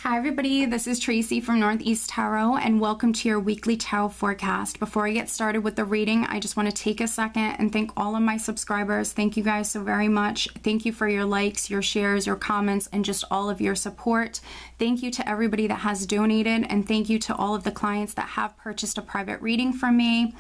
Hi everybody, this is Tracy from Northeast Tarot and welcome to your weekly tarot forecast. Before I get started with the reading, I just want to take a second and thank all of my subscribers. Thank you guys so very much. Thank you for your likes, your shares, your comments, and just all of your support. Thank you to everybody that has donated, and thank you to all of the clients that have purchased a private reading from me.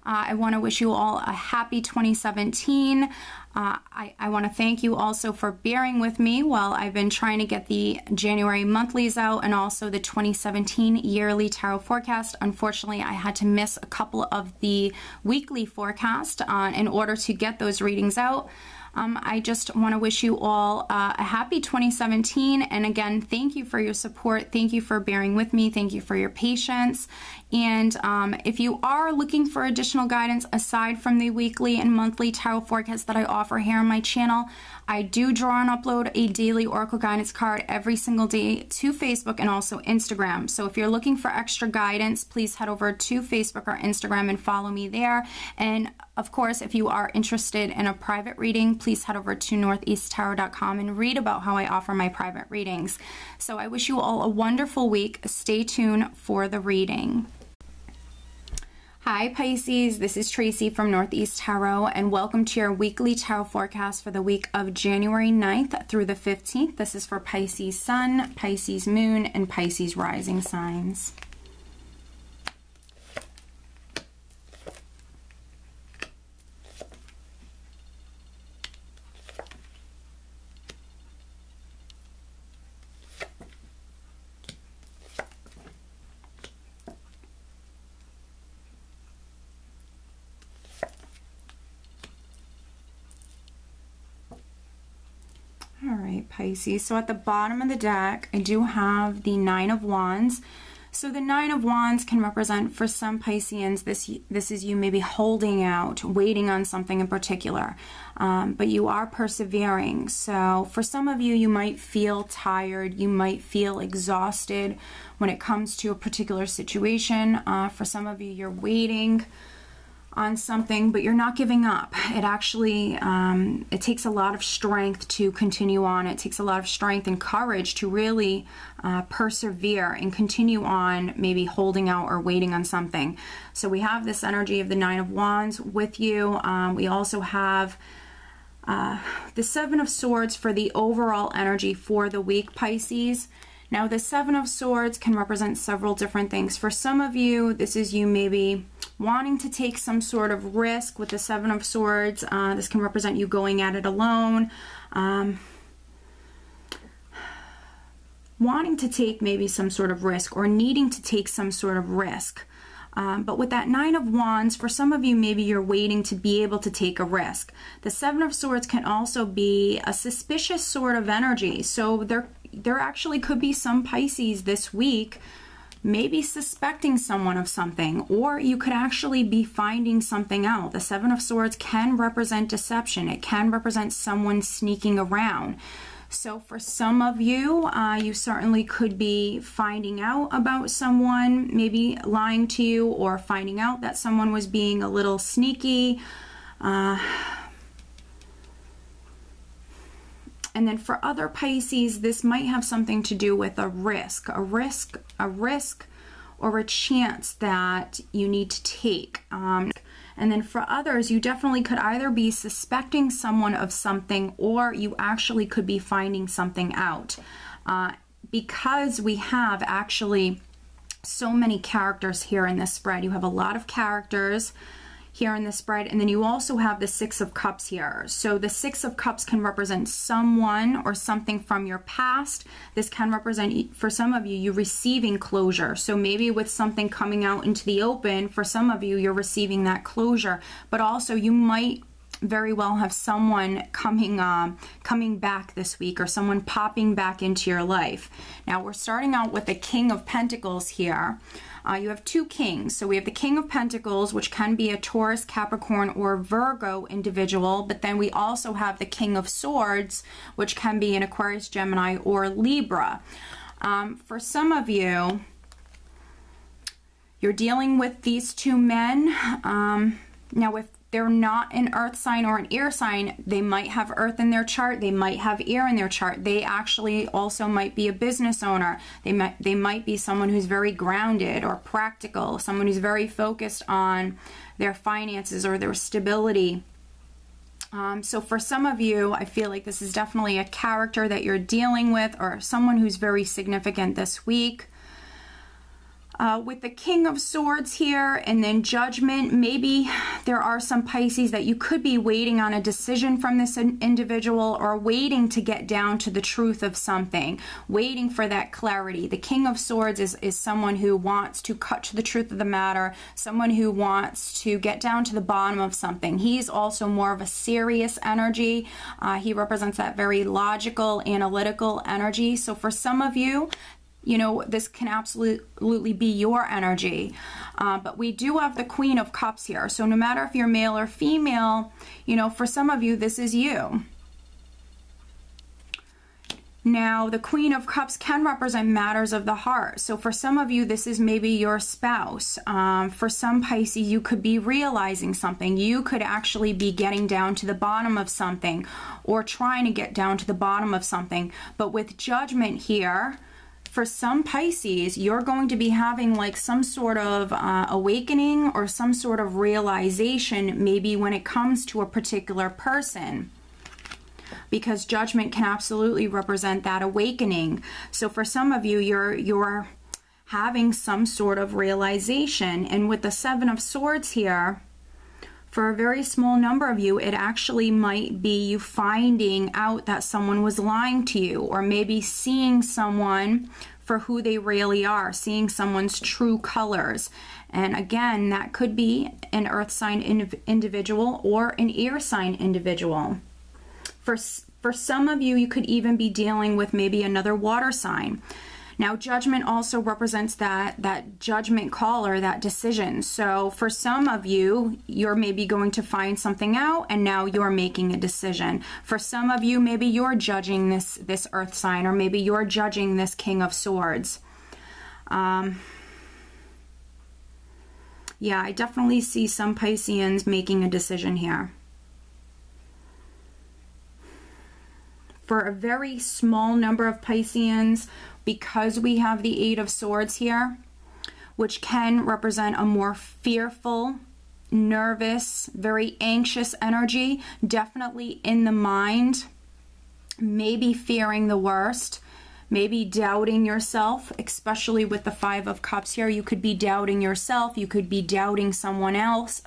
I want to wish you all a happy 2017. I want to thank you also for bearing with me while I've been trying to get the January monthlies out and also the 2017 yearly tarot forecast. Unfortunately, I had to miss a couple of the weekly forecast in order to get those readings out. I just want to wish you all a happy 2017, and again, thank you for your support. Thank you for bearing with me. Thank you for your patience. And if you are looking for additional guidance aside from the weekly and monthly tarot forecasts that I offer here on my channel, I do draw and upload a daily oracle guidance card every single day to Facebook and also Instagram. So if you're looking for extra guidance, please head over to Facebook or Instagram and follow me there. And of course, if you are interested in a private reading, please head over to northeasttarot.com and read about how I offer my private readings. So I wish you all a wonderful week. Stay tuned for the reading. Hi Pisces, this is Tracy from Northeast Tarot and welcome to your weekly tarot forecast for the week of January 9th through the 15th. This is for Pisces Sun, Pisces Moon, and Pisces Rising signs. Alright, Pisces, so at the bottom of the deck, I do have the Nine of Wands. So the Nine of Wands can represent, for some Pisceans, this is you maybe holding out, waiting on something in particular, but you are persevering. So for some of you, you might feel tired, you might feel exhausted when it comes to a particular situation. For some of you, you're waiting on something, but you're not giving up. It actually, it takes a lot of strength to continue on. It takes a lot of strength and courage to really persevere and continue on, maybe holding out or waiting on something. So we have this energy of the Nine of Wands with you. We also have the Seven of Swords for the overall energy for the week, Pisces. Now the Seven of Swords can represent several different things. For some of you, this is you maybe wanting to take some sort of risk with the Seven of Swords. This can represent you going at it alone. Wanting to take maybe some sort of risk or needing to take some sort of risk. But with that Nine of Wands, for some of you, maybe you're waiting to be able to take a risk. The Seven of Swords can also be a suspicious sort of energy. So there actually could be some Pisces this week maybe suspecting someone of something, or you could actually be finding something out. The Seven of Swords can represent deception. It can represent someone sneaking around. So for some of you, you certainly could be finding out about someone maybe lying to you, or finding out that someone was being a little sneaky. And then for other Pisces, this might have something to do with a risk or a chance that you need to take. And then for others, you definitely could either be suspecting someone of something, or you actually could be finding something out. Because we have actually so many characters here in this spread. You have a lot of characters here in the spread, and then you also have the Six of Cups here. So the Six of Cups can represent someone or something from your past. This can represent, for some of you, receiving closure. So maybe with something coming out into the open, for some of you, you're receiving that closure, but also you might very well have someone coming back this week, or someone popping back into your life. Now we're starting out with the King of Pentacles here. You have two kings. So we have the King of Pentacles, which can be a Taurus, Capricorn, or Virgo individual, but then we also have the King of Swords, which can be an Aquarius, Gemini, or Libra. For some of you, you're dealing with these two men. Now, if they're not an earth sign or an air sign, they might have earth in their chart, they might have air in their chart. They actually also might be a business owner. They might be someone who's very grounded or practical, someone who's very focused on their finances or their stability. So for some of you, I feel like this is definitely a character that you're dealing with, or someone who's very significant this week. With the King of Swords here and then Judgment, maybe there are some Pisces that you could be waiting on a decision from this individual, or waiting to get down to the truth of something, waiting for that clarity. The King of Swords is someone who wants to cut to the truth of the matter, someone who wants to get down to the bottom of something. He's also more of a serious energy. He represents that very logical, analytical energy. So for some of you, you know, this can absolutely be your energy. But we do have the Queen of Cups here. So no matter if you're male or female, you know, for some of you, this is you. Now, the Queen of Cups can represent matters of the heart. So for some of you, this is maybe your spouse. For some Pisces, you could be realizing something. You could actually be getting down to the bottom of something, or trying to get down to the bottom of something. But with Judgment here, for some Pisces, you're going to be having like some sort of awakening or some sort of realization, maybe when it comes to a particular person, because Judgment can absolutely represent that awakening. So for some of you, you're having some sort of realization. And with the Seven of Swords here, for a very small number of you, it actually might be you finding out that someone was lying to you, or maybe seeing someone for who they really are, seeing someone's true colors. And again, that could be an earth sign individual or an air sign individual. For some of you, you could even be dealing with maybe another water sign. Now, Judgment also represents that judgment call, or that decision. So for some of you, you're maybe going to find something out, and now you're making a decision. For some of you, maybe you're judging this earth sign, or maybe you're judging this King of Swords. Yeah, I definitely see some Pisceans making a decision here. For a very small number of Pisceans, because we have the Eight of Swords here, which can represent a more fearful, nervous, very anxious energy, definitely in the mind, maybe fearing the worst, maybe doubting yourself, especially with the Five of Cups here. You could be doubting yourself, you could be doubting someone else.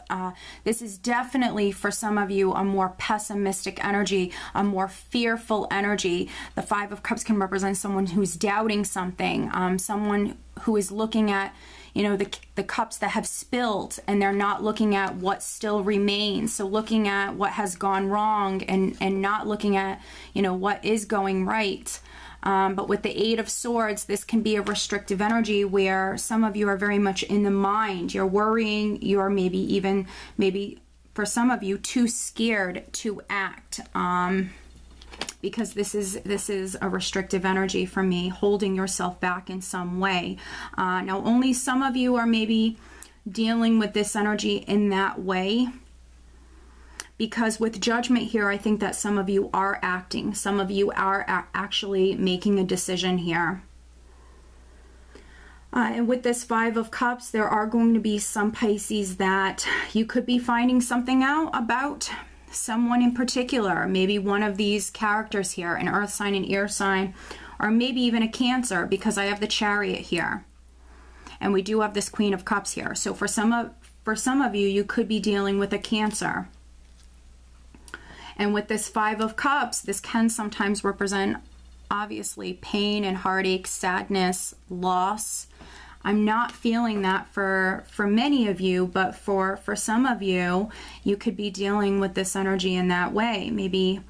This is definitely, for some of you, a more pessimistic energy, a more fearful energy. The Five of Cups can represent someone who's doubting something, someone who is looking at, you know, the cups that have spilled, and they're not looking at what still remains. So looking at what has gone wrong, and not looking at, you know, what is going right. But with the Eight of Swords, this can be a restrictive energy where some of you are very much in the mind. You're worrying, you're maybe for some of you, too scared to act. Because this is a restrictive energy for me, holding yourself back in some way. Now, only some of you are maybe dealing with this energy in that way, because with Judgment here, I think that some of you are acting. Some of you are actually making a decision here. And with this Five of Cups, there are going to be some Pisces that you could be finding something out about someone in particular. Maybe one of these characters here, an earth sign, an air sign, or maybe even a Cancer, because I have the Chariot here. And we do have this Queen of Cups here. So for some of you, you could be dealing with a Cancer. And with this Five of Cups, this can sometimes represent, obviously, pain and heartache, sadness, loss. I'm not feeling that for many of you, but for some of you, you could be dealing with this energy in that way. Maybe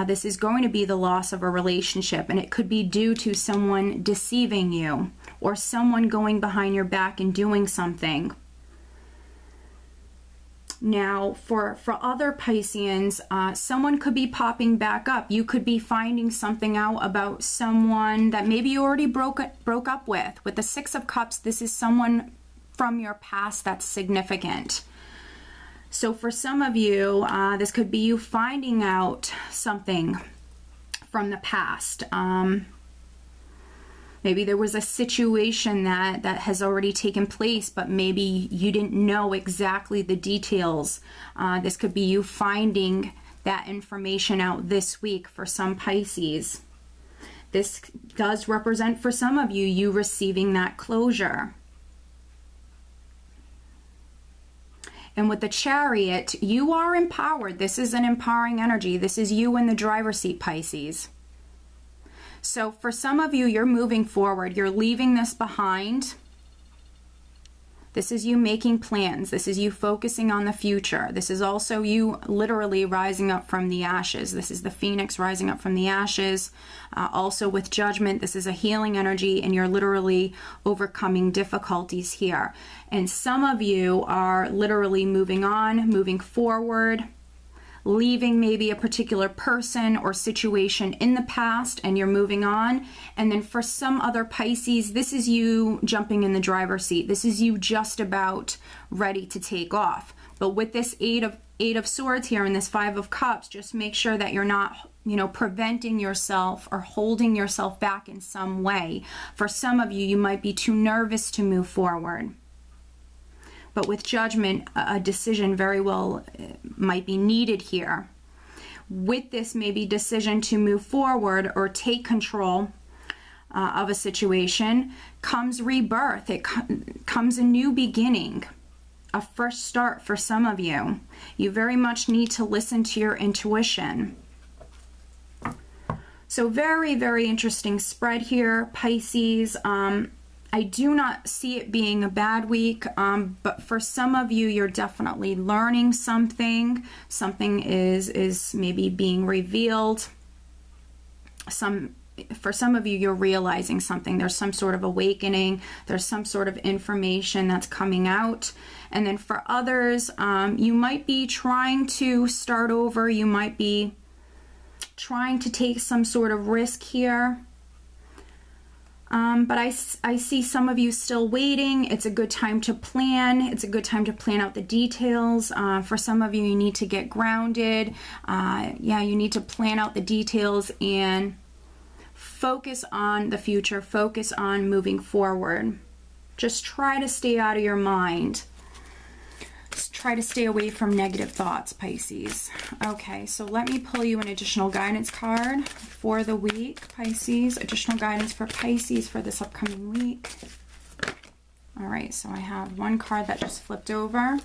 this is going to be the loss of a relationship, and it could be due to someone deceiving you, or someone going behind your back and doing something. Now, for other Pisceans, someone could be popping back up. You could be finding something out about someone that maybe you already broke up with. With the Six of Cups, this is someone from your past that's significant. So for some of you, this could be you finding out something from the past. Maybe there was a situation that has already taken place, but maybe you didn't know exactly the details. This could be you finding that information out this week for some Pisces. This does represent for some of you, you receiving that closure. And with the Chariot, you are empowered. This is an empowering energy. This is you in the driver's seat, Pisces. So for some of you, you're moving forward. You're leaving this behind. This is you making plans. This is you focusing on the future. This is also you literally rising up from the ashes. This is the phoenix rising up from the ashes. Also with Judgment, this is a healing energy, and you're literally overcoming difficulties here. And some of you are literally moving on, moving forward, leaving maybe a particular person or situation in the past, and you're moving on. And then for some other Pisces, this is you jumping in the driver's seat. This is you just about ready to take off. But with this Eight of Swords here and this Five of Cups, just make sure that you're not, preventing yourself or holding yourself back in some way. For some of you, you might be too nervous to move forward. But with Judgment, a decision very well might be needed here. With this maybe decision to move forward or take control of a situation comes rebirth. It comes a new beginning, a fresh start for some of you. You very much need to listen to your intuition. So very, very interesting spread here, Pisces. I do not see it being a bad week, but for some of you, you're definitely learning something. Something is maybe being revealed. For some of you, you're realizing something. There's some sort of awakening. There's some sort of information that's coming out. And then for others, you might be trying to start over. You might be trying to take some sort of risk here. But I see some of you still waiting. It's a good time to plan. It's a good time to plan out the details. For some of you, you need to get grounded. Yeah, you need to plan out the details and focus on the future. Focus on moving forward. Just try to stay out of your mind. Just try to stay away from negative thoughts, Pisces. Okay, so let me pull you an additional guidance card for the week, Pisces. Additional guidance for Pisces for this upcoming week. All right, so I have one card that just flipped over.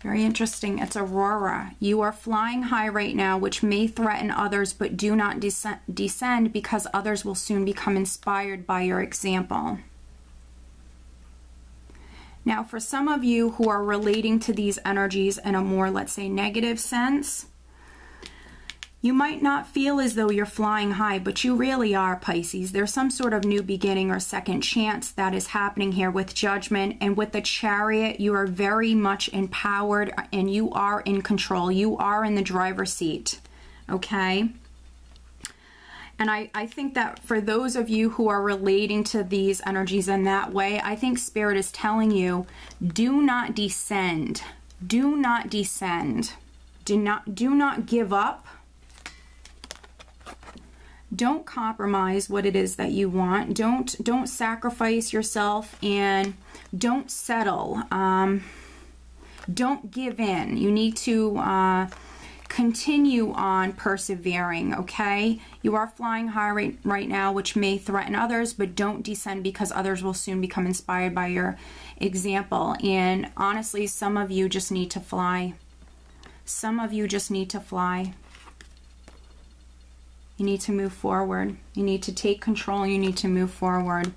Very interesting. It's Aurora. You are flying high right now, which may threaten others, but do not descend because others will soon become inspired by your example. Now, for some of you who are relating to these energies in a more, let's say, negative sense, you might not feel as though you're flying high, but you really are, Pisces. There's some sort of new beginning or second chance that is happening here with Judgment. And with the Chariot, you are very much empowered and you are in control. You are in the driver's seat, okay? And I think that for those of you who are relating to these energies in that way, I think Spirit is telling you, do not descend. Do not descend. Do not give up. Don't compromise what it is that you want. Don't sacrifice yourself, and don't settle. Don't give in. You need to continue on persevering, okay? You are flying high right now, which may threaten others, but don't descend because others will soon become inspired by your example. And honestly, some of you just need to fly. Some of you just need to fly. You need to move forward. You need to take control. You need to move forward,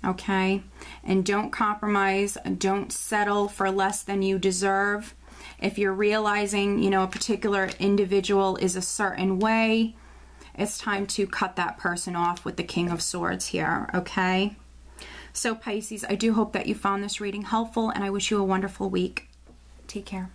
okay? And don't compromise. Don't settle for less than you deserve. If you're realizing, you know, a particular individual is a certain way, it's time to cut that person off with the King of Swords here, okay? So Pisces, I do hope that you found this reading helpful, and I wish you a wonderful week. Take care.